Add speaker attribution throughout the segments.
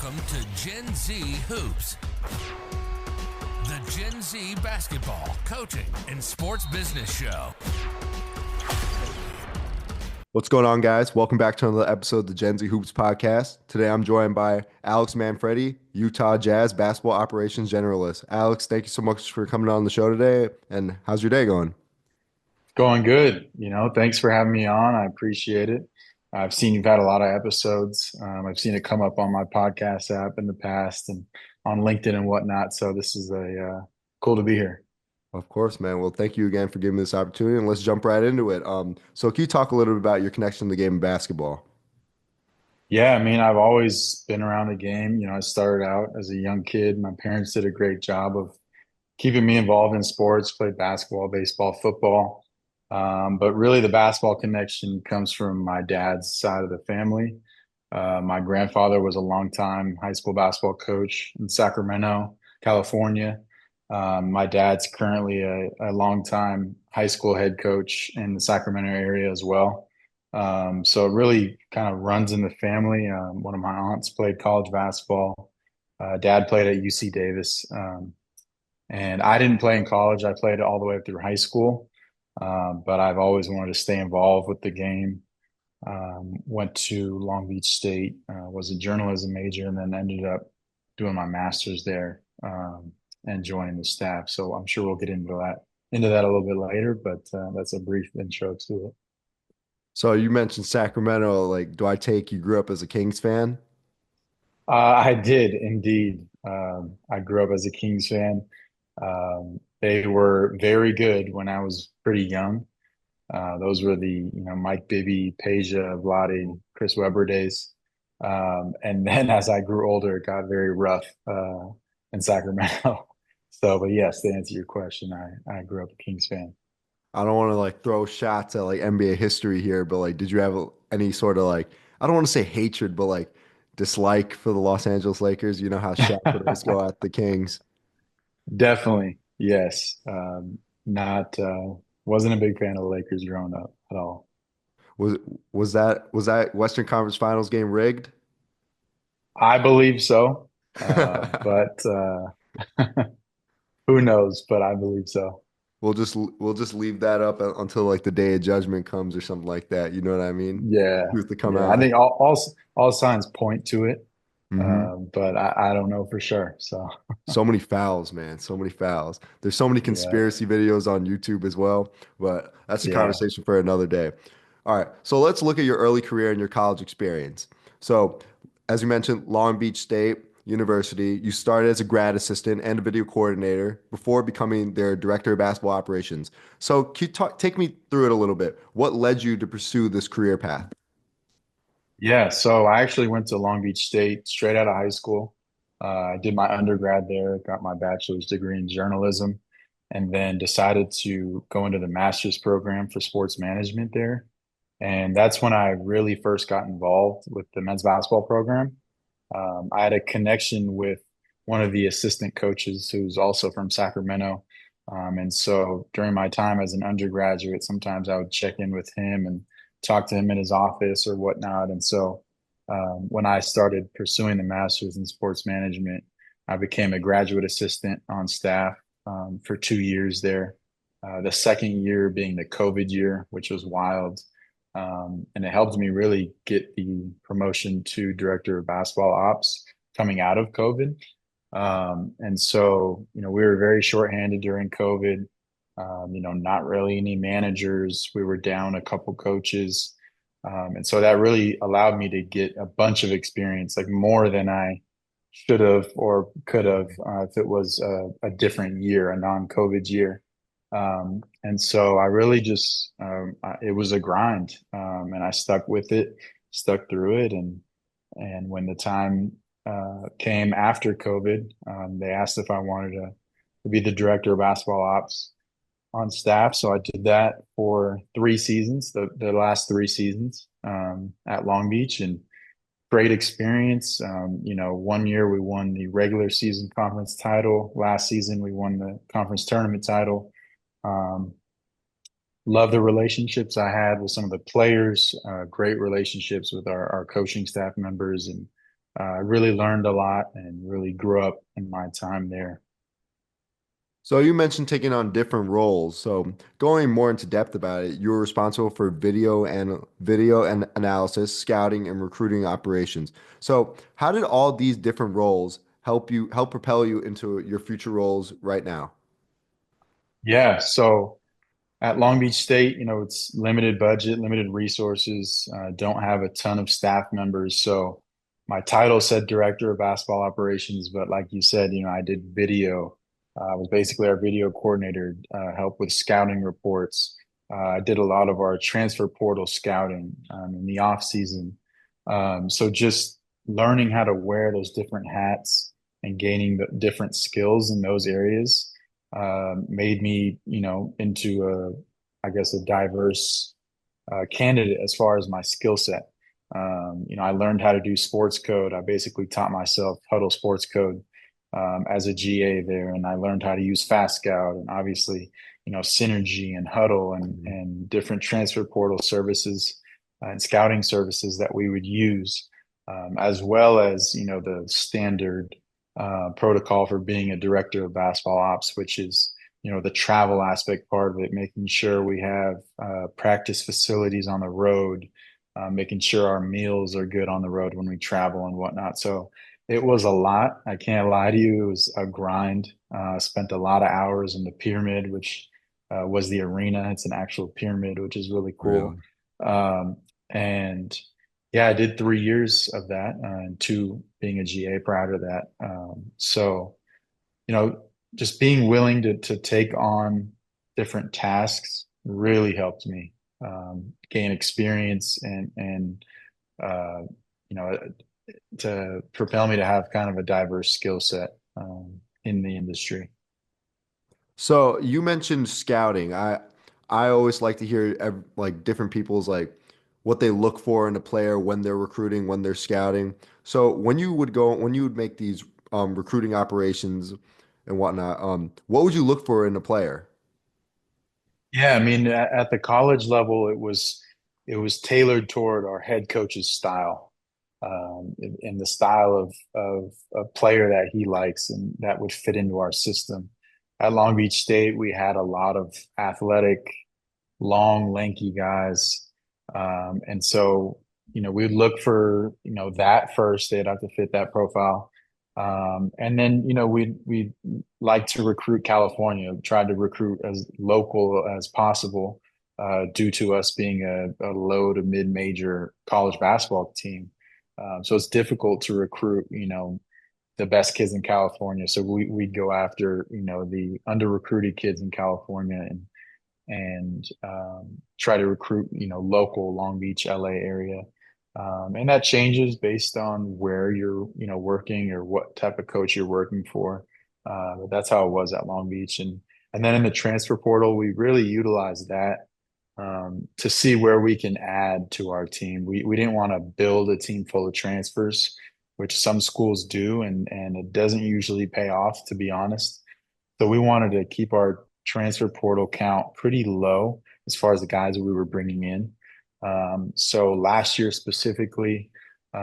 Speaker 1: Welcome to Gen Z Hoops, the Gen Z basketball, coaching, and sports business show.
Speaker 2: What's going on, guys? Welcome back to another episode of the Gen Z Hoops podcast. Today I'm joined by Alex Manfredi, Utah Jazz basketball operations generalist. Alex, thank you so much for coming on the show today. And how's your day going?
Speaker 3: Going good. Thanks for having me on. I appreciate it. I've seen you've had a lot of episodes. I've seen it come up on my podcast app in the past and on LinkedIn and whatnot. So this is cool to be here.
Speaker 2: Of course, man. Well, thank you again for giving me this opportunity, and let's jump right into it. So can you talk a little bit about your connection to the game of basketball?
Speaker 3: Yeah, I mean, I've always been around the game. I started out as a young kid. My parents did a great job of keeping me involved in sports, played basketball, baseball, football. But really, the basketball connection comes from my dad's side of the family. My grandfather was a longtime high school basketball coach in Sacramento, California. My dad's currently a longtime high school head coach in the Sacramento area as well. So it really kind of runs in the family. One of my aunts played college basketball. Dad played at UC Davis. And I didn't play in college. I played all the way up through high school. But I've always wanted to stay involved with the game. Went to Long Beach State, was a journalism major, and then ended up doing my master's there and joining the staff. So I'm sure we'll get into that a little bit later, but that's a brief intro to it.
Speaker 2: So you mentioned Sacramento. Do I take you grew up as a Kings fan?
Speaker 3: I did indeed. I grew up as a Kings fan. They were very good when I was pretty young. Those were the Mike Bibby, Peja, Vlade, Chris Webber days. And then as I grew older, it got very rough in Sacramento. But yes, to answer your question, I grew up a Kings fan.
Speaker 2: I don't want to throw shots at NBA history here, but did you have any sort of I don't want to say hatred, but dislike for the Los Angeles Lakers? You know how Shaq would always go at the Kings.
Speaker 3: Definitely, yes. Not wasn't a big fan of the Lakers growing up at all.
Speaker 2: Was was that Western Conference Finals game rigged?
Speaker 3: I believe so, but who knows? But I believe so.
Speaker 2: We'll just leave that up until the day of judgment comes or something like that. You know what I mean?
Speaker 3: Yeah,
Speaker 2: Truth to come
Speaker 3: yeah. I
Speaker 2: out.
Speaker 3: think all signs point to it,
Speaker 2: Hmm.
Speaker 3: but I don't know for sure. So
Speaker 2: So many fouls, man. So many fouls. There's so many
Speaker 3: yeah,
Speaker 2: conspiracy videos on YouTube as well, but that's a
Speaker 3: yeah.
Speaker 2: conversation for another day. All right. So let's look at your early career and your college experience. So, as you mentioned, Long Beach State University, you started as a grad assistant and a video coordinator before becoming their director of basketball operations. So, can you take me through it a little bit? What led you to pursue this career path?
Speaker 3: Yeah, so I actually went to Long Beach State straight out of high school. I did my undergrad there, got my bachelor's degree in journalism, and then decided to go into the master's program for sports management there. And that's when I really first got involved with the men's basketball program. I had a connection with one of the assistant coaches who's also from Sacramento. And so during my time as an undergraduate, sometimes I would check in with him and talk to him in his office or whatnot. And so when I started pursuing the master's in sports management, I became a graduate assistant on staff for 2 years there. The second year being the COVID year, which was wild. And it helped me really get the promotion to director of basketball ops coming out of COVID. And so, we were very shorthanded during COVID. Not really any managers. We were down a couple coaches. And so that really allowed me to get a bunch of experience, like more than I should have or could have if it was a different year, a non-COVID year. And so I really just, it was a grind, and I stuck with it, stuck through it. And when the time, came after COVID, they asked if I wanted to be the director of basketball ops on staff. So I did that for 3 seasons, the last 3 seasons, at Long Beach, and great experience. 1 year we won the regular season conference title. Last season we won the conference tournament title. Um, Love the relationships I had with some of the players, great relationships with our coaching staff members, and I really learned a lot and really grew up in my time there.
Speaker 2: So you mentioned taking on different roles. So going more into depth about it, you were responsible for video and analysis, scouting, and recruiting operations. So how did all these different roles help propel you into your future roles right now?
Speaker 3: Yeah, so at Long Beach State, it's limited budget, limited resources, don't have a ton of staff members. So my title said director of basketball operations, but like you said, I did video. I was basically our video coordinator, help with scouting reports. I did a lot of our transfer portal scouting in the off season. So just learning how to wear those different hats and gaining the different skills in those areas made me, into I guess, a diverse candidate as far as my skill set. I learned how to do sports code. I basically taught myself Huddle sports code as a GA there, and I learned how to use Fast Scout and obviously, Synergy and Huddle
Speaker 2: Mhm.
Speaker 3: and different transfer portal services and scouting services that we would use, as well as, the standard protocol for being a director of basketball ops, which is, the travel aspect part of it, making sure we have practice facilities on the road, making sure our meals are good on the road when we travel and whatnot. So it was a lot. I can't lie to you. It was a grind. Spent a lot of hours in the pyramid, which was the arena. It's an actual pyramid, which is really cool.
Speaker 2: Really?
Speaker 3: And yeah, I did 3 years of that and two being a GA prior to that. So, you know, just being willing to take on different tasks really helped me gain experience and uh, you know, to propel me to have kind of a diverse skill set in the industry.
Speaker 2: So you mentioned scouting. I always like to hear like different people's like what they look for in a player when they're recruiting, when they're scouting. So when you would make these recruiting operations and whatnot, what would you look for in a player?
Speaker 3: Yeah, I mean, at the college level, it was tailored toward our head coach's style, in the style of a player that he likes and that would fit into our system. At Long Beach State, we had a lot of athletic, long, lanky guys, and so we'd look for that first. They'd have to fit that profile. And then, we like to recruit California, tried to recruit as local as possible, due to us being a low to mid-major college basketball team. So it's difficult to recruit, the best kids in California. So we'd go after, the under-recruited kids in California and try to recruit, local Long Beach, LA area. And that changes based on where you're, working or what type of coach you're working for. But that's how it was at Long Beach. And then in the transfer portal, we really utilized that to see where we can add to our team. We didn't want to build a team full of transfers, which some schools do, and it doesn't usually pay off, to be honest. So we wanted to keep our transfer portal count pretty low as far as the guys that we were bringing in. So last year specifically,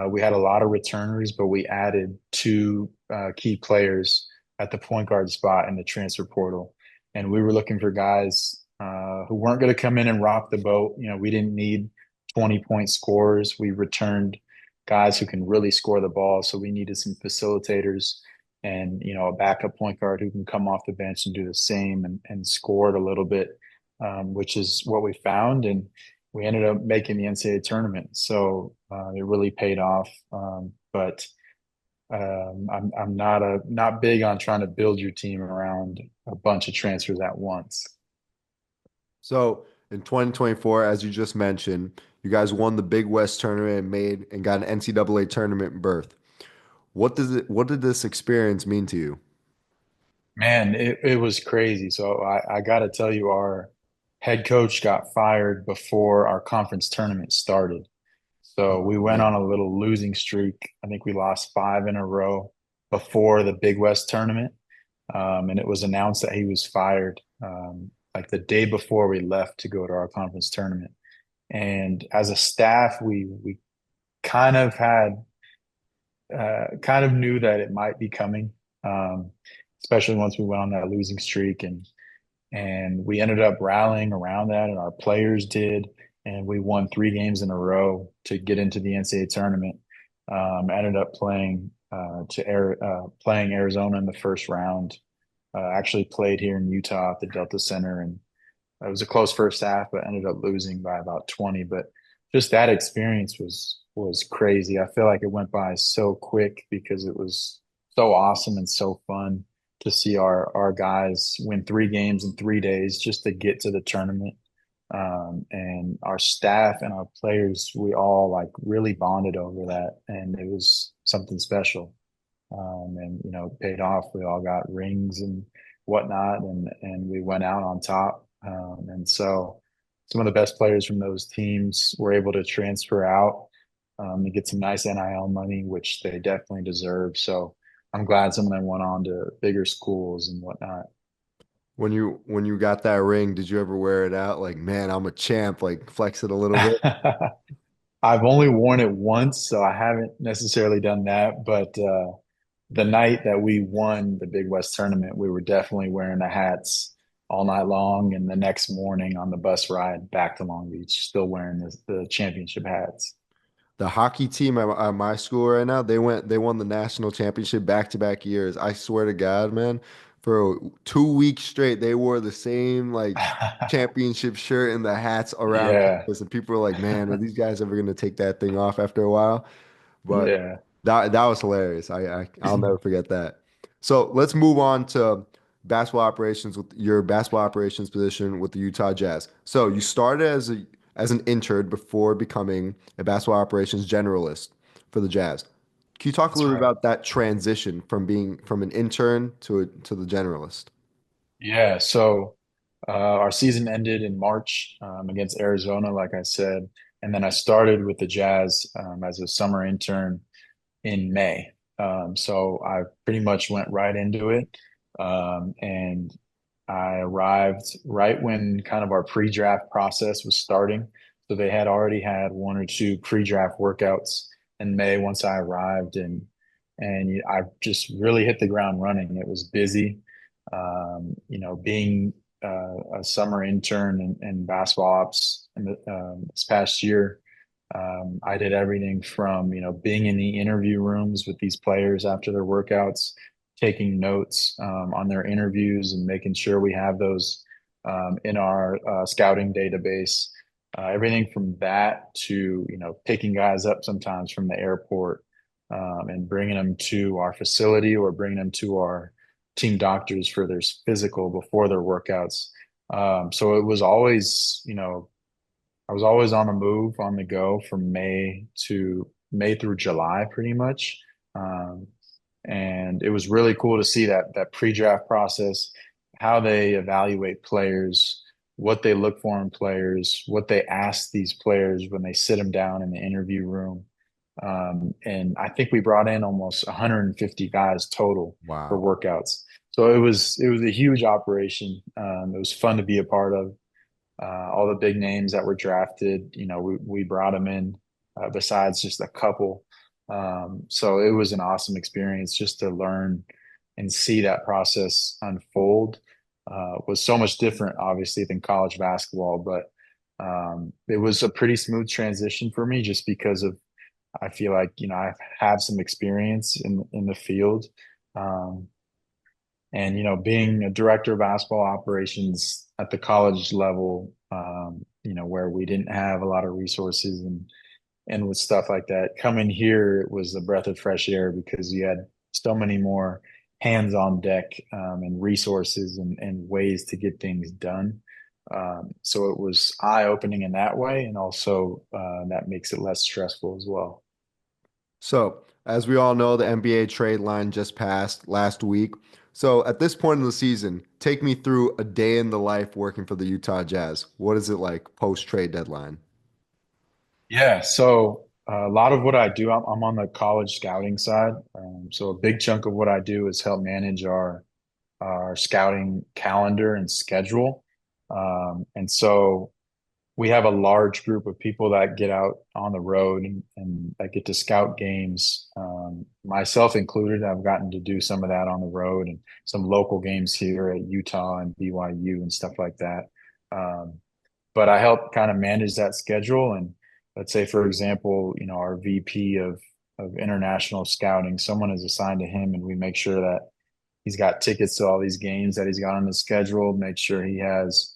Speaker 3: we had a lot of returners, but we added two key players at the point guard spot in the transfer portal. And we were looking for guys who weren't going to come in and rock the boat. We didn't need 20-point scorers. We returned guys who can really score the ball. So we needed some facilitators and a backup point guard who can come off the bench and do the same and score it a little bit, which is what we found, and we ended up making the NCAA tournament. So it really paid off. But I'm not big on trying to build your team around a bunch of transfers at once.
Speaker 2: So in 2024, as you just mentioned, you guys won the Big West tournament and got an NCAA tournament berth. What did this experience mean to you?
Speaker 3: Man, it was crazy. So I got to tell you, our head coach got fired before our conference tournament started. So we
Speaker 2: Oh
Speaker 3: went on
Speaker 2: man.
Speaker 3: a little losing streak. I think we lost five in a row before the Big West tournament. And it was announced that he was fired like the day before we left to go to our conference tournament. And as a staff, we kind of had kind of knew that it might be coming, um, especially once we went on that losing streak, and we ended up rallying around that, and our players did, and we won 3 games in a row to get into the NCAA tournament. Ended up playing Arizona in the first round. Actually played here in Utah at the Delta Center, and it was a close first half, but ended up losing by about 20. But just that experience was crazy. I feel like it went by so quick because it was so awesome and so fun to see our guys win 3 games in 3 days just to get to the tournament. And our staff and our players, we all like really bonded over that, and it was something special. And it paid off. We all got rings and whatnot, and we went out on top. And so some of the best players from those teams were able to transfer out to get some nice NIL money, which they definitely deserve. So I'm glad some of them went on to bigger schools and whatnot.
Speaker 2: When you got that ring, did you ever wear it out? Like, man, I'm a champ, like flex it a little bit.
Speaker 3: I've only worn it once, so I haven't necessarily done that. But the night that we won the Big West tournament, we were definitely wearing the hats all night long. And the next morning on the bus ride back to Long Beach, still wearing the championship hats.
Speaker 2: The hockey team at my school right now, they won the national championship back-to-back years. I swear to God, man, for 2 weeks straight, they wore the same like championship shirt and the hats around
Speaker 3: Yeah,
Speaker 2: campus, and people were like, "Man, are these guys ever gonna take that thing off after a while?" But
Speaker 3: yeah.
Speaker 2: that was hilarious. I'll never forget that. So let's move on to basketball operations with your basketball operations position with the Utah Jazz. So you started as an intern before becoming a basketball operations generalist for the Jazz. Can you talk a
Speaker 3: That's
Speaker 2: little bit
Speaker 3: right.
Speaker 2: about that transition from being from an intern to the generalist?
Speaker 3: Yeah, so our season ended in March against Arizona, like I said, and then I started with the Jazz as a summer intern in May. So I pretty much went right into it, and I arrived right when kind of our pre-draft process was starting. So they had already had 1 or 2 pre-draft workouts in May once I arrived, and I just really hit the ground running. It was busy. Being a summer intern in basketball ops this past year, I did everything from, being in the interview rooms with these players after their workouts, taking notes on their interviews and making sure we have those in our scouting database. Everything from that to, picking guys up sometimes from the airport and bringing them to our facility or bringing them to our team doctors for their physical before their workouts. So it was always, I was always on the move, on the go from May through July, pretty much. Um, and it was really cool to see that pre-draft process, how they evaluate players, what they look for in players, what they ask these players when they sit them down in the interview room. And I think we brought in almost 150 guys total for
Speaker 2: Wow.
Speaker 3: workouts. So it was a huge operation. It was fun to be a part of. All the big names that were drafted, we brought them in, besides just a couple. So it was an awesome experience just to learn and see that process unfold. Was so much different, obviously, than college basketball, but it was a pretty smooth transition for me just because of I feel like I have some experience in the field. Um, and being a director of basketball operations at the college level, where we didn't have a lot of resources and with stuff like that, coming here it was a breath of fresh air because you had so many more hands on deck and resources and ways to get things done. So it was eye opening in that way, and also that makes it less stressful as well.
Speaker 2: So, as we all know, the NBA trade line just passed last week. So, at this point in the season, take me through a day in the life working for the Utah Jazz. What is it like post trade deadline?
Speaker 3: Yeah, so a lot of what I do, I'm on the college scouting side. So a big chunk of what I do is help manage our scouting calendar and schedule. And so we have a large group of people that get out on the road and that get to scout games myself included, I've gotten to do some of that on the road and some local games here at Utah and BYU and stuff like that. Um, but I help kind of manage that schedule. And let's say, for example, our VP of international scouting, someone is assigned to him, and we make sure that he's got tickets to all these games that he's got on the schedule, make sure he has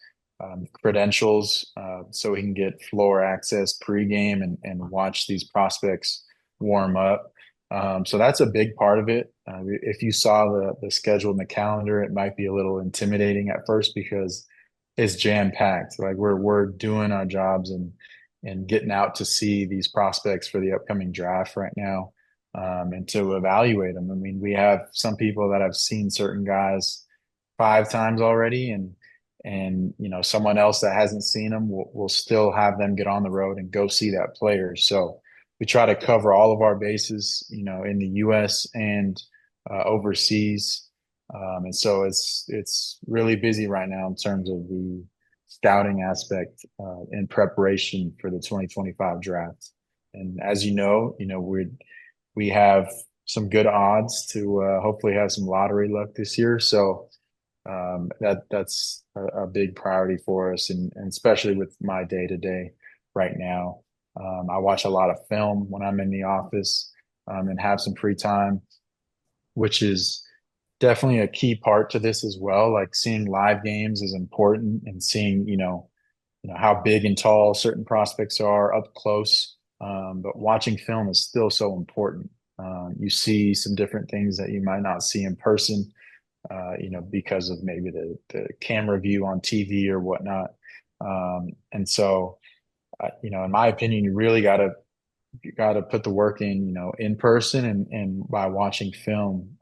Speaker 3: credentials so he can get floor access pregame and watch these prospects warm up. So that's a big part of it. If you saw the schedule in the calendar, it might be a little intimidating at first because it's jam packed. Like we're doing our jobs and getting out to see these prospects for the upcoming draft right now, and to evaluate them. I mean, we have some people that have seen certain guys 5 times already, and someone else that hasn't seen them will still have them get on the road and go see that player. So we try to cover all of our bases, in the U.S. and overseas. And so it's really busy right now in terms of the scouting aspect in preparation for the 2025 draft. And as we have some good odds to hopefully have some lottery luck this year. So that's a big priority for us, and especially with my day to day right now. I watch a lot of film when I'm in the office and have some free time, which is definitely a key part to this as well. Like seeing live games is important, and seeing how big and tall certain prospects are up close. But watching film is still so important. You see some different things that you might not see in person, because of maybe the camera view on TV or whatnot. And so, in my opinion, you really got to put the work in person and by watching film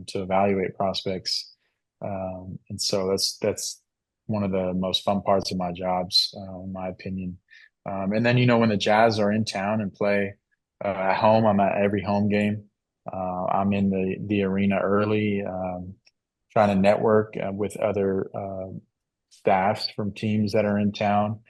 Speaker 3: to evaluate prospects. And so that's one of the most fun parts of my jobs, in my opinion. And then, when the Jazz are in town and play at home, I'm at every home game. I'm in the arena early, trying to network with other staffs from teams that are in town.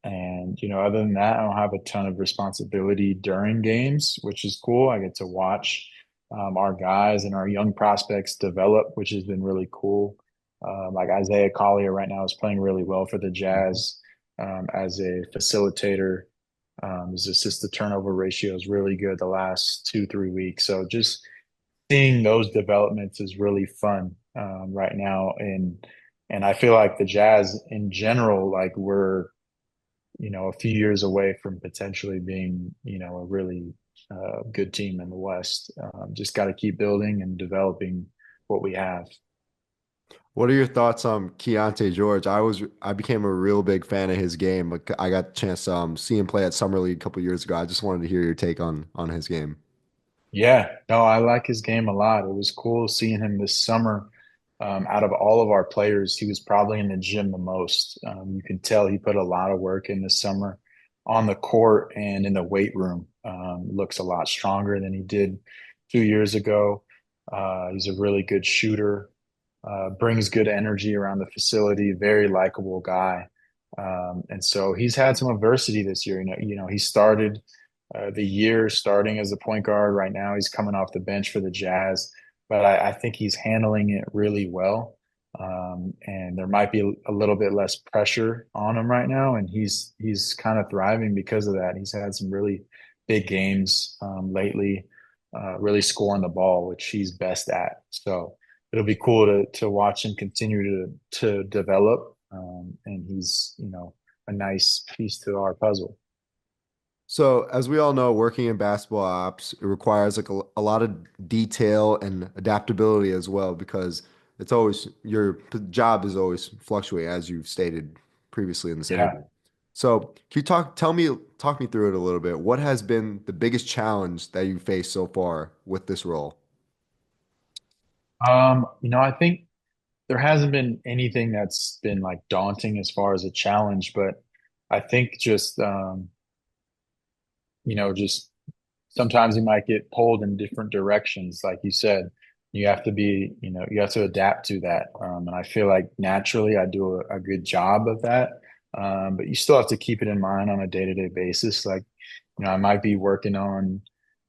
Speaker 3: And other than that, I don't have a ton of responsibility during games, which is cool. I get to watch our guys and our young prospects develop, which has been really cool. Like Isaiah Collier right now is playing really well for the Jazz as a facilitator. His assist to turnover ratio is really good the last 2-3 weeks. So just seeing those developments is really fun right now, and I feel like the Jazz in general, like we're a few years away from potentially being a really good team in the West. Just got to keep building and developing what we have.
Speaker 2: What are your thoughts on Keyonte George? I became a real big fan of his game. Like I got the chance to see him play at Summer League a couple years ago. I just wanted to hear your take on his game.
Speaker 3: Yeah, no, I like his game a lot. It was cool seeing him this summer. Out of all of our players, he was probably in the gym the most. You can tell he put a lot of work in this summer on the court and in the weight room. Looks a lot stronger than he did 2 years ago. He's a really good shooter, brings good energy around the facility, very likable guy. And so he's had some adversity this year. He started the year starting as a point guard. Right now, he's coming off the bench for the Jazz, but I think he's handling it really well. And there might be a little bit less pressure on him right now, and he's kind of thriving because of that. He's had some really big games lately, really scoring the ball, which he's best at. So it'll be cool to watch him continue to develop. And he's a nice piece to our puzzle.
Speaker 2: So, as we all know, working in basketball ops, it requires like a lot of detail and adaptability as well because it's always your job is always fluctuating, as you've stated previously in this
Speaker 3: Yeah.
Speaker 2: interview. So, can you talk me through it a little bit? What has been the biggest challenge that you faced so far with this role?
Speaker 3: I think there hasn't been anything that's been like daunting as far as a challenge, but I think just sometimes you might get pulled in different directions. Like you said, you have to adapt to that. And I feel like naturally I do a good job of that. But you still have to keep it in mind on a day-to-day basis. Like, I might be working on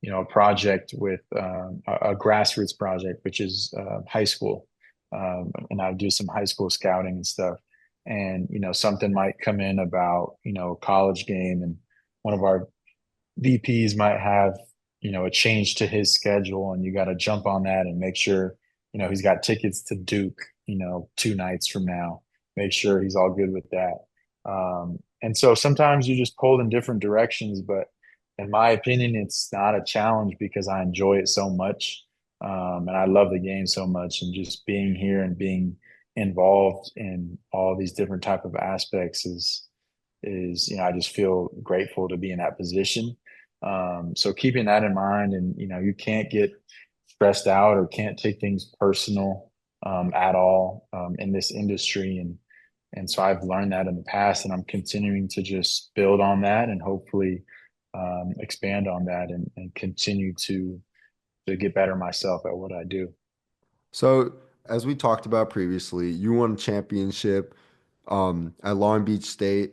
Speaker 3: a project with a grassroots project, which is high school. And I do some high school scouting and stuff. And, something might come in about, college game, and one of our VPs might have, a change to his schedule, and you got to jump on that and make sure, he's got tickets to Duke, 2 nights from now, make sure he's all good with that. And so sometimes you just pulled in different directions, but in my opinion, it's not a challenge because I enjoy it so much. And I love the game so much, and just being here and being involved in all these different type of aspects is I just feel grateful to be in that position. So keeping that in mind, and you can't get stressed out or can't take things personal at all in this industry, and so I've learned that in the past, and I'm continuing to just build on that and hopefully expand on that, and continue to get better myself at what I do.
Speaker 2: So, as we talked about previously, you won a championship at Long Beach State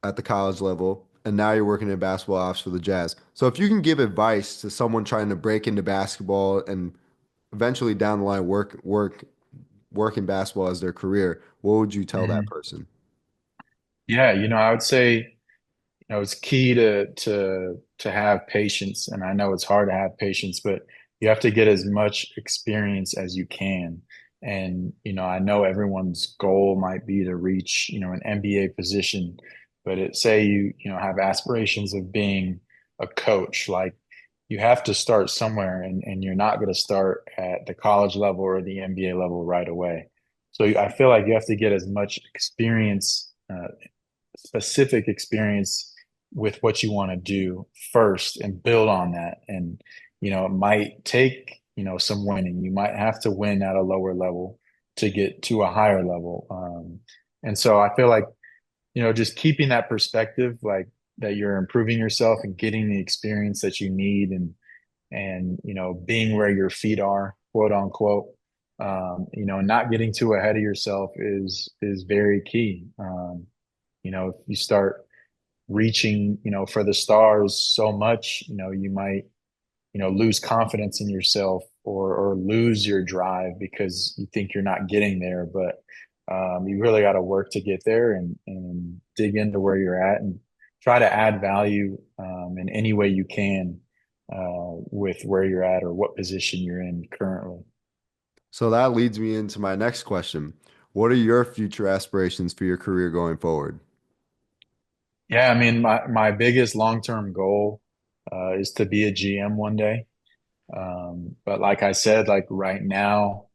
Speaker 2: at the college level, and now you're working in basketball ops for the Jazz. So, if you can give advice to someone trying to break into basketball and eventually down the line work in basketball as their career, what would you tell that
Speaker 3: Mhm.
Speaker 2: person?
Speaker 3: Yeah, I would say it's key to have patience, and I know it's hard to have patience, but you have to get as much experience as you can. And I know everyone's goal might be to reach an NBA position, but say you have aspirations of being a coach. Like, you have to start somewhere, and you're not going to start at the college level or the NBA level right away. So I feel like you have to get as much experience, specific experience with what you want to do first, and build on that. And it might take some winning. You might have to win at a lower level to get to a higher level. And so I feel like just keeping that perspective, like that you're improving yourself and getting the experience that you need, and being where your feet are, quote unquote. Not getting too ahead of yourself is very key. If you start reaching, for the stars so much, you might, lose confidence in yourself, or lose your drive because you think you're not getting there. But you really got to work to get there, and dig into where you're at, and try to add value in any way you can with where you're at or what position you're in currently.
Speaker 2: So that leads me into my next question. What are your future aspirations for your career going forward?
Speaker 3: Yeah, I mean, my biggest long-term goal is to be a GM one day. But like I said, like right now,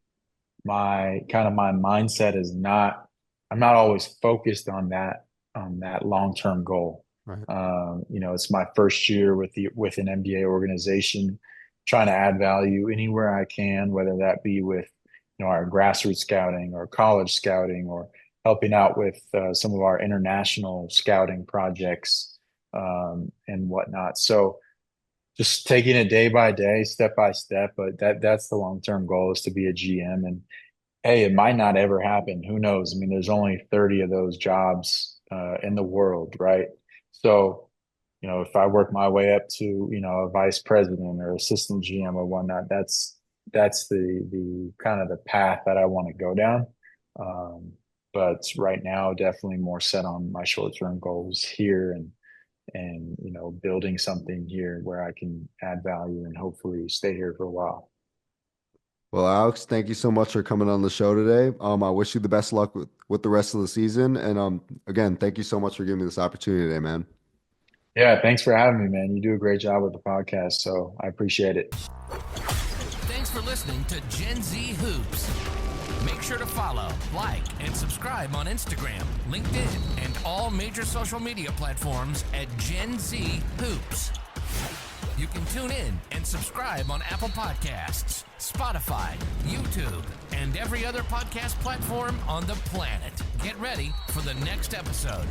Speaker 3: my mindset is not, I'm not always focused on that long-term goal.
Speaker 2: Right.
Speaker 3: It's my first year with an MBA organization, trying to add value anywhere I can, whether that be with our grassroots scouting or college scouting, or helping out with some of our international scouting projects and whatnot. So just taking it day by day, step by step. But that's the long-term goal, is to be a GM. And hey, it might not ever happen. Who knows? I mean, there's only 30 of those jobs in the world, right? So, if I work my way up to, a vice president or assistant GM or whatnot, that's the kind of the path that I want to go down. But right now, definitely more set on my short-term goals here, and building something here where I can add value and hopefully stay here for a while.
Speaker 2: Well, Alex, thank you so much for coming on the show today. I wish you the best luck with the rest of the season. And again, thank you so much for giving me this opportunity today, man.
Speaker 3: Yeah, thanks for having me, man. You do a great job with the podcast, so I appreciate it.
Speaker 1: Thanks for listening to Gen Z Hoops. Make sure to follow, like, and subscribe on Instagram, LinkedIn, and all major social media platforms at Gen Z Hoops. You can tune in and subscribe on Apple Podcasts, Spotify, YouTube, and every other podcast platform on the planet. Get ready for the next episode.